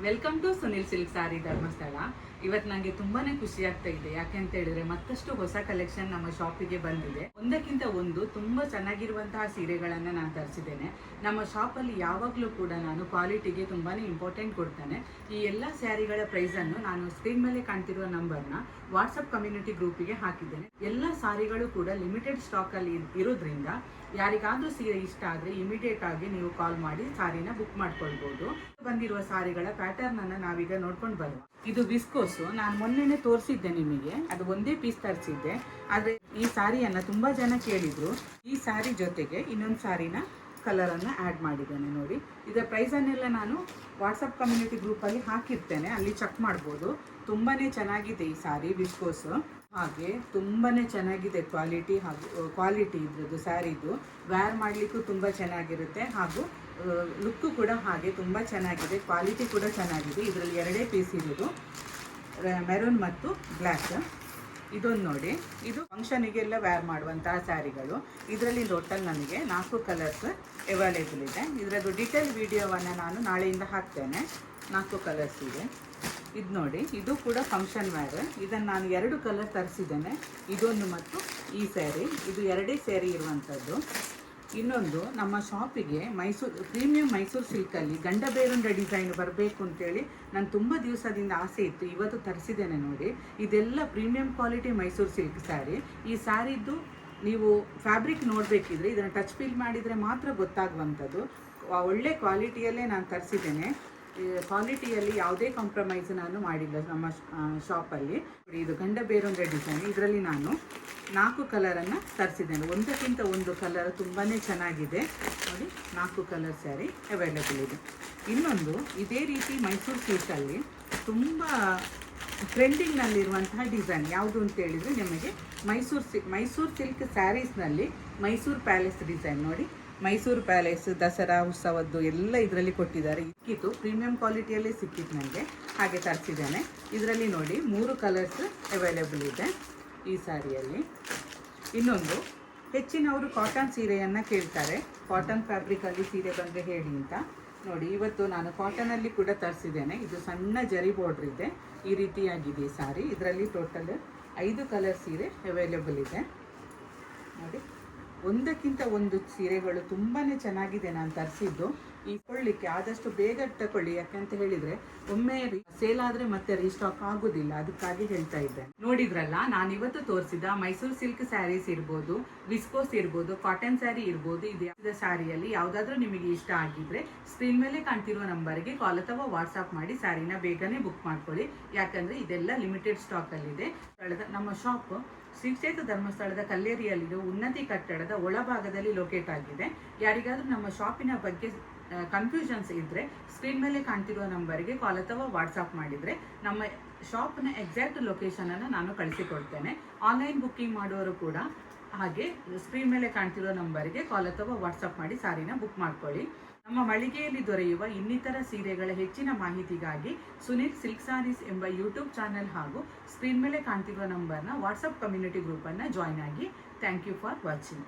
Welcome to Sunil silk ಸಾರಿ ಧರ್ಮಸ್ಥಳ. ಇವತ್ತು ನನಗೆ ತುಂಬಾನೇ ಖುಷಿ ಆಗ್ತಾ ಇದೆ. ಯಾಕೆಂತ ಹೇಳಿದ್ರೆ ಮತ್ತಷ್ಟು ಹೊಸ ಕಲೆಕ್ಷನ್ ನಮ್ಮ ಶಾಪಿಗೆ ಬಂದಿದೆ. ಒಂದಕ್ಕಿಂತ ಒಂದು ತುಂಬಾ ಚೆನ್ನಾಗಿರುವಂತಹ ಸೀರೆಗಳನ್ನ ನಾನು ತರಿಸಿದ್ದೇನೆ. ನಮ್ಮ ಶಾಪಲ್ಲಿ ಯಾವಾಗಲೂ ಕೂಡ ನಾನು ಕ್ವಾಲಿಟಿಗೆ ತುಂಬಾನೇ ಇಂಪಾರ್ಟೆಂಟ್ ಕೊಡ್ತೇನೆ. ಈ ಎಲ್ಲ ಸ್ಯಾರಿಗಳ ಪ್ರೈಸ್ ಅನ್ನು ನಾನು ಸ್ಕ್ರೀನ್ ಮೇಲೆ ಕಾಣ್ತಿರುವ ನಂಬರ್ನ ವಾಟ್ಸಪ್ ಕಮ್ಯುನಿಟಿ ಗ್ರೂಪಿಗೆ ಹಾಕಿದ್ದೇನೆ. ಎಲ್ಲ ಸಾರಿಗಳು ಕೂಡ ಲಿಮಿಟೆಡ್ ಸ್ಟಾಕ್ ಅಲ್ಲಿ ಇರೋದ್ರಿಂದ ಯಾರಿಗಾದ್ರೂ ಸೀರೆ ಇಷ್ಟ ಆದ್ರೆ ಇಮಿಡಿಯೇಟ್ ಆಗಿ ನೀವು ಕಾಲ್ ಮಾಡಿ ಸಾರಿನ ಬುಕ್ ಮಾಡ್ಕೊಳ್ಬಹುದು. ಬಂದಿರುವ ಸಾರಿಗಳ ಪ್ಯಾಟರ್ನ್ ಅನ್ನ ನಾವೀಗ ನೋಡ್ಕೊಂಡು ಬರುವ. ಇದು ವಿಸ್ಕೋಸ್. ನಾನು ಮೊನ್ನೆನೆ ತೋರಿಸಿದ್ದೆ ನಿಮಗೆ, ಅದು ಒಂದೇ ಪೀಸ್ ತರಿಸಿದ್ದೆ. ಆದ್ರೆ ಈ ಸಾರಿಯನ್ನ ತುಂಬಾ ಜನ ಕೇಳಿದ್ರು. ಈ ಸಾರಿ ಜೊತೆಗೆ ಇನ್ನೊಂದು ಸಾರಿನ ಕಲರ್ ಅನ್ನ ಆಡ್ ಮಾಡಿದ್ದೇನೆ. ನೋಡಿ, ಇದರ ಪ್ರೈಸ್ ಅನ್ನೆಲ್ಲ ನಾನು ವಾಟ್ಸಪ್ ಕಮ್ಯುನಿಟಿ ಗ್ರೂಪ್ ಅಲ್ಲಿ ಹಾಕಿರ್ತೇನೆ, ಅಲ್ಲಿ ಚೆಕ್ ಮಾಡ್ಬೋದು. ತುಂಬಾನೇ ಚೆನ್ನಾಗಿದೆ ಈ ಸಾರಿ ವಿಸ್ಕೋಸ್. ಹಾಗೆ ತುಂಬಾನೇ ಚೆನ್ನಾಗಿದೆ ಕ್ವಾಲಿಟಿ ಇದ್ರದ್ದು ಸ್ಯಾರಿದು. ವೇರ್ ಮಾಡಲಿಕ್ಕೂ ತುಂಬ ಚೆನ್ನಾಗಿರುತ್ತೆ, ಹಾಗೂ ಲುಕ್ಕು ಕೂಡ ಹಾಗೆ ತುಂಬ ಚೆನ್ನಾಗಿದೆ. ಕ್ವಾಲಿಟಿ ಕೂಡ ಚೆನ್ನಾಗಿದೆ. ಇದರಲ್ಲಿ ಎರಡೇ ಪೀಸ್ ಇರೋದು, ಮೆರೂನ್ ಮತ್ತು ಬ್ಲ್ಯಾಕ್. ಇದೊಂದು ನೋಡಿ, ಇದು ಫಂಕ್ಷನಿಗೆಲ್ಲ ವೇರ್ ಮಾಡುವಂತಹ ಸ್ಯಾರಿಗಳು. ಇದರಲ್ಲಿ ಟೋಟಲ್ ನನಗೆ 4 ಕಲರ್ಸ್ ಅವೈಲೇಬಲ್ ಇದೆ. ಇದರದ್ದು ಡೀಟೇಲ್ ವಿಡಿಯೋವನ್ನು ನಾನು ನಾಳೆಯಿಂದ ಹಾಕ್ತೇನೆ. 4 ಕಲರ್ಸ್ ಇದೆ. ಇದು ನೋಡಿ, ಇದು ಕೂಡ ಫಂಕ್ಷನ್ ವೇರ್. ಇದನ್ನು ನಾನು 2 ಕಲರ್ ತರಿಸಿದ್ದೇನೆ, ಇದೊಂದು ಮತ್ತು ಈ ಸ್ಯಾರಿ. ಇದು ಎರಡೇ ಸ್ಯಾರಿ ಇರುವಂಥದ್ದು. ಇನ್ನೊಂದು, ನಮ್ಮ ಶಾಪಿಗೆ ಪ್ರೀಮಿಯಂ ಮೈಸೂರು ಸಿಲ್ಕಲ್ಲಿ ಗಂಡಬೇರುಂಡ ಡಿಸೈನ್ ಬರಬೇಕು ಅಂತೇಳಿ ನಾನು ತುಂಬ ದಿವಸದಿಂದ ಆಸೆ ಇತ್ತು. ಇವತ್ತು ತರಿಸಿದ್ದೇನೆ ನೋಡಿ. ಇದೆಲ್ಲ premium quality Mysuru silk sari. ಈ ಸ್ಯಾರಿದ್ದು ನೀವು ಫ್ಯಾಬ್ರಿಕ್ ನೋಡಬೇಕಿದ್ರೆ ಇದನ್ನು ಟಚ್ ಫೀಲ್ ಮಾಡಿದರೆ ಮಾತ್ರ ಗೊತ್ತಾಗುವಂಥದ್ದು. ಒಳ್ಳೆ ಕ್ವಾಲಿಟಿಯಲ್ಲೇ ನಾನು ತರಿಸಿದ್ದೇನೆ. ಕ್ವಾಲಿಟಿಯಲ್ಲಿ ಯಾವುದೇ ಕಾಂಪ್ರಮೈಸ್ ನಾನು ಮಾಡಿಲ್ಲ ನಮ್ಮ ಶಾಪಲ್ಲಿ. ಇದು ಗಂಡಬೇರುಂಡ ಡಿಸೈನ್. ಇದರಲ್ಲಿ ನಾನು 4 ಕಲರನ್ನು ತರಿಸಿದ್ದೇನೆ. ಒಂದಕ್ಕಿಂತ ಒಂದು ಕಲರ್ ತುಂಬಾ ಚೆನ್ನಾಗಿದೆ. ನೋಡಿ, 4 ಕಲರ್ ಸ್ಯಾರಿ ಅವೈಲೇಬಲ್ ಇದೆ. ಇನ್ನೊಂದು, ಇದೇ ರೀತಿ ಮೈಸೂರು ಸಿಲ್ಕಲ್ಲಿ ತುಂಬ ಟ್ರೆಂಡಿಂಗ್ನಲ್ಲಿರುವಂತಹ ಡಿಸೈನ್ ಯಾವುದು ಅಂತ ಹೇಳಿದರೆ, ನಿಮಗೆ ಮೈಸೂರು ಸಿಲ್ಕ್ ಸ್ಯಾರೀಸ್ನಲ್ಲಿ ಮೈಸೂರು ಪ್ಯಾಲೇಸ್ ಡಿಸೈನ್. ನೋಡಿ, ಮೈಸೂರು ಪ್ಯಾಲೇಸ್ ದಸರಾ ಉತ್ಸವದ್ದು ಎಲ್ಲ ಇದರಲ್ಲಿ ಕೊಟ್ಟಿದ್ದಾರೆ. ಸಿಕ್ಕಿತು, ಪ್ರೀಮಿಯಂ ಕ್ವಾಲಿಟಿಯಲ್ಲೇ ಸಿಕ್ಕಿತ್ತು ನನಗೆ, ಹಾಗೆ ತರಿಸಿದ್ದೇನೆ. ಇದರಲ್ಲಿ ನೋಡಿ 3 ಕಲರ್ಸ್ ಅವೈಲೇಬಲ್ ಇದೆ ಈ ಸ್ಯಾರಿಯಲ್ಲಿ. ಇನ್ನೊಂದು, ಹೆಚ್ಚಿನವರು ಕಾಟನ್ ಸೀರೆಯನ್ನು ಕೇಳ್ತಾರೆ. ಕಾಟನ್ ಫ್ಯಾಬ್ರಿಕಲ್ಲಿ ಸೀರೆ ಬಂದರೆ ಹೇಳಿ ಅಂತ. ನೋಡಿ, ಇವತ್ತು ನಾನು ಕಾಟನಲ್ಲಿ ಕೂಡ ತರಿಸಿದ್ದೇನೆ. ಇದು ಸಣ್ಣ ಜರಿ ಬಾರ್ಡ್ರ್ ಇದೆ, ಈ ರೀತಿಯಾಗಿದೆ ಈ ಸಾರಿ. ಇದರಲ್ಲಿ ಟೋಟಲ್ 5 ಕಲರ್ ಸೀರೆ ಅವೈಲೇಬಲ್ ಇದೆ. ನೋಡಿ, ಒಂದಕ್ಕಿಂತ ಒಂದು ಸೀರೆಗಳು ತುಂಬಾ ಚೆನ್ನಾಗಿದೆ ನಾನು ತರಿಸಿದ್ದು. ಈ ಕೊಳ್ಳಿಕ್ಕೆ ಆದಷ್ಟು ಬೇಗ ತಗೊಳ್ಳಿ, ಯಾಕಂತ ಹೇಳಿದರೆ ಒಮ್ಮೆ ಸೇಲ್ ಆದರೆ ಮತ್ತೆ ರೀಸ್ಟಾಕ್ ಆಗೋದಿಲ್ಲ, ಅದಕ್ಕಾಗಿ ಹೇಳ್ತಾ ಇದ್ದೇನೆ. ನೋಡಿದ್ರಲ್ಲ, ನಾನು ಇವತ್ತು ತೋರಿಸಿದ ಮೈಸೂರು ಸಿಲ್ಕ್ ಸ್ಯಾರೀಸ್ ಇರ್ಬೋದು, ವಿಸ್ಕೋಸ್ ಇರ್ಬೋದು, ಕಾಟನ್ ಸ್ಯಾರಿ ಇರ್ಬೋದು, ಇದು ಸ್ಯಾರಿಯಲ್ಲಿ ಯಾವುದಾದ್ರೂ ನಿಮಗೆ ಇಷ್ಟ ಆಗಿದ್ರೆ ಸ್ಕ್ರೀನ್ ಮೇಲೆ ಕಾಣ್ತಿರುವ ನಂಬರ್ಗೆ ಕಾಲ್ ಅಥವಾ ವಾಟ್ಸಾಪ್ ಮಾಡಿ ಸ್ಯಾರಿನ ಬೇಗನೆ ಬುಕ್ ಮಾಡ್ಕೊಳ್ಳಿ. ಯಾಕಂದರೆ ಇದೆಲ್ಲ ಲಿಮಿಟೆಡ್ ಸ್ಟಾಕಲ್ಲಿದೆ. ನಮ್ಮ ಶಾಪ್ ಶ್ರೀ ಕ್ಷೇತ್ರ ಧರ್ಮಸ್ಥಳದ ಕಲ್ಲೇರಿಯಲ್ಲಿರೋ ಉನ್ನತಿ ಕಟ್ಟಡದ ಒಳಭಾಗದಲ್ಲಿ ಲೊಕೇಟ್ ಆಗಿದೆ. ಯಾರಿಗಾದ್ರೂ ನಮ್ಮ ಶಾಪಿನ ಬಗ್ಗೆ ಕನ್ಫ್ಯೂಷನ್ಸ್ ಇದ್ದರೆ ಸ್ಕ್ರೀನ್ ಮೇಲೆ ಕಾಣ್ತಿರುವ ನಂಬರ್ಗೆ ಕಾಲ್ ಅಥವಾ ವಾಟ್ಸಾಪ್ ಮಾಡಿದರೆ ನಮ್ಮ ಶಾಪ್ನ ಎಕ್ಸಾಕ್ಟ್ ಲೊಕೇಶನನ್ನು ನಾನು ಕಳಿಸಿಕೊಡ್ತೇನೆ. ಆನ್ಲೈನ್ ಬುಕ್ಕಿಂಗ್ ಮಾಡೋರು ಕೂಡ ಹಾಗೆ ಸ್ಕ್ರೀನ್ ಮೇಲೆ ಕಾಣ್ತಿರೋ ನಂಬರ್ಗೆ ಕಾಲ್ ಅಥವಾ ವಾಟ್ಸಪ್ ಮಾಡಿ ಸಾರಿನ ಬುಕ್ ಮಾಡ್ಕೊಳ್ಳಿ. ನಮ್ಮ ಮಳಿಗೆಯಲ್ಲಿ ದೊರೆಯುವ ಇನ್ನಿತರ ಸೀರೆಗಳ ಹೆಚ್ಚಿನ ಮಾಹಿತಿಗಾಗಿ ಸುನಿಲ್ ಸಿಲ್ಕ್ ಸಾರೀಸ್ ಎಂಬ ಯೂಟ್ಯೂಬ್ ಚಾನೆಲ್ ಹಾಗೂ ಸ್ಕ್ರೀನ್ ಮೇಲೆ ಕಾಣ್ತಿರುವ ನಂಬರ್ನ ವಾಟ್ಸಪ್ ಕಮ್ಯುನಿಟಿ ಗ್ರೂಪನ್ನು ಜಾಯ್ನ್ ಆಗಿ. Thank you for watching.